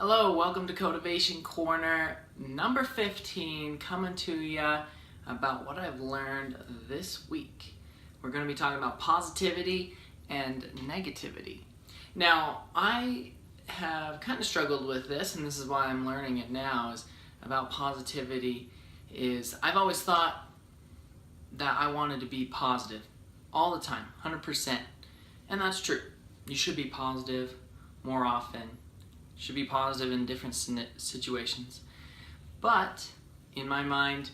Hello, welcome to Cotivation Corner number 15, coming to you about what I've learned this week. We're going to be talking about positivity and negativity. Now, I have kind of struggled with this, and this is why I'm learning it now, is about positivity. I've always thought that I wanted to be positive all the time, 100%. And that's true. You should be positive more often. You should be positive in different situations. But in my mind,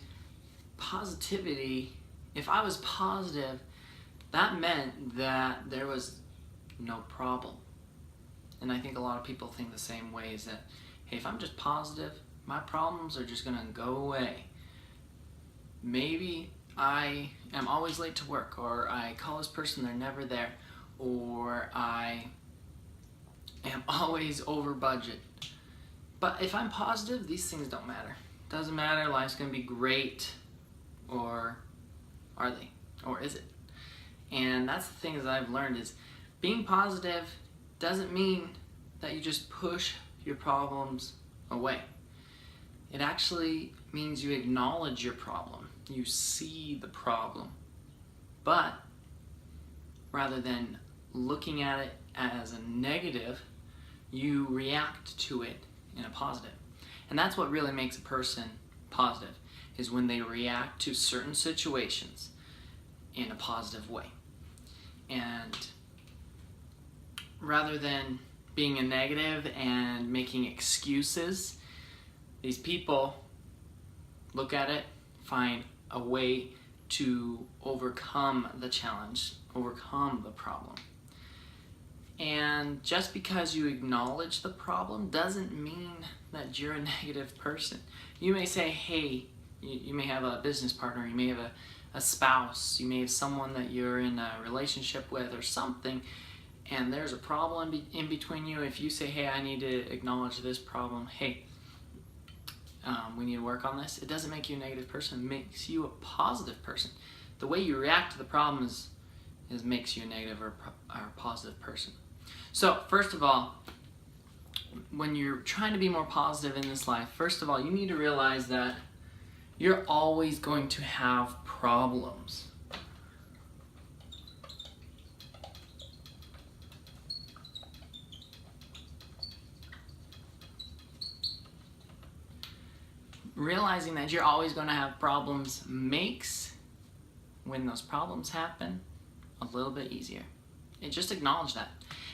positivity, if I was positive, that meant that there was no problem. And I think a lot of people think the same way, is that, hey, if I'm just positive, my problems are just gonna go away. Maybe I am always late to work, or I call this person, they're never there, or I am always over budget. But if I'm positive, these things don't matter. Doesn't matter, life's gonna be great, or are they? Or is it? And that's the thing that I've learned, is being positive doesn't mean that you just push your problems away. It actually means you acknowledge your problem. You see the problem. But rather than looking at it as a negative, you react to it in a positive. And that's what really makes a person positive, is when they react to certain situations in a positive way. And rather than being a negative and making excuses, these people look at it, find a way to overcome the challenge, overcome the problem. And just because you acknowledge the problem doesn't mean that you're a negative person. You may say, hey, you may have a business partner, you may have a spouse, you may have someone that you're in a relationship with or something, and there's a problem in between you. If you say, hey, I need to acknowledge this problem, hey, we need to work on this, it doesn't make you a negative person, it makes you a positive person. The way you react to the problem is makes you a negative or a positive person. So first of all, when you're trying to be more positive in this life, first of all, you need to realize that you're always going to have problems. Realizing that you're always going to have problems makes, when those problems happen, a little bit easier. And just acknowledge that.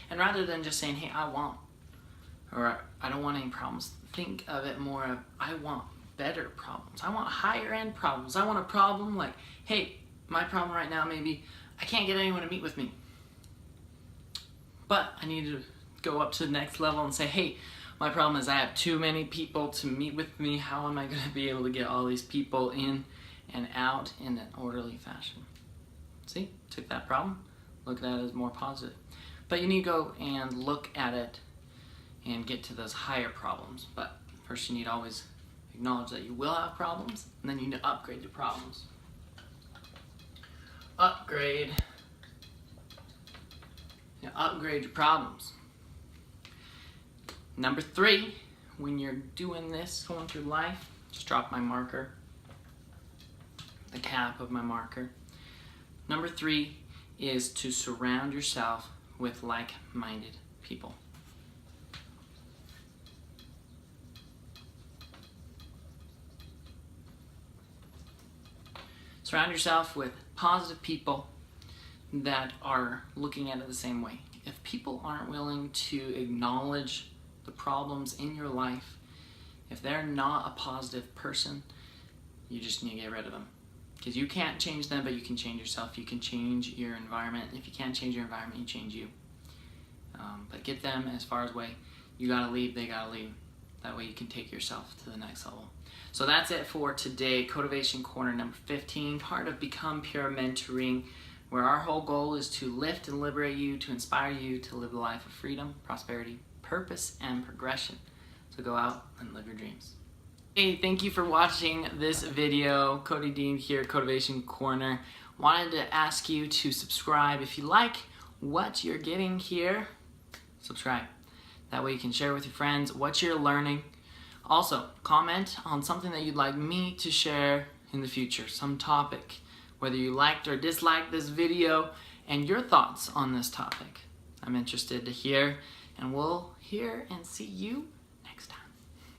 And rather than just saying, hey, I don't want any problems, think of it more of, I want better problems. I want higher end problems. I want a problem like, hey, my problem right now maybe I can't get anyone to meet with me. But I need to go up to the next level and say, hey, my problem is I have too many people to meet with me. How am I going to be able to get all these people in and out in an orderly fashion? See, took that problem, look at it as more positive. But you need to go and look at it and get to those higher problems. But first you need to always acknowledge that you will have problems, and then you need to upgrade your problems. Upgrade your problems. Number 3, when you're doing this, going through life, just drop my marker, the cap of my marker. Number 3 is to surround yourself with like-minded people. Surround yourself with positive people that are looking at it the same way. If people aren't willing to acknowledge the problems in your life, if they're not a positive person, you just need to get rid of them. Because you can't change them, but you can change yourself. You can change your environment. If you can't change your environment, you change you. But get them as far away. You gotta leave, they gotta leave. That way you can take yourself to the next level. So that's it for today. Cotivation Corner number 15, part of Become Pure Mentoring, where our whole goal is to lift and liberate you, to inspire you to live a life of freedom, prosperity, purpose, and progression. So go out and live your dreams. Hey, thank you for watching this video. Cody Dean here, Cotivation Corner. Wanted to ask you to subscribe. If you like what you're getting here, subscribe. That way you can share with your friends what you're learning. Also, comment on something that you'd like me to share in the future, some topic, whether you liked or disliked this video, and your thoughts on this topic. I'm interested to hear, and we'll hear and see you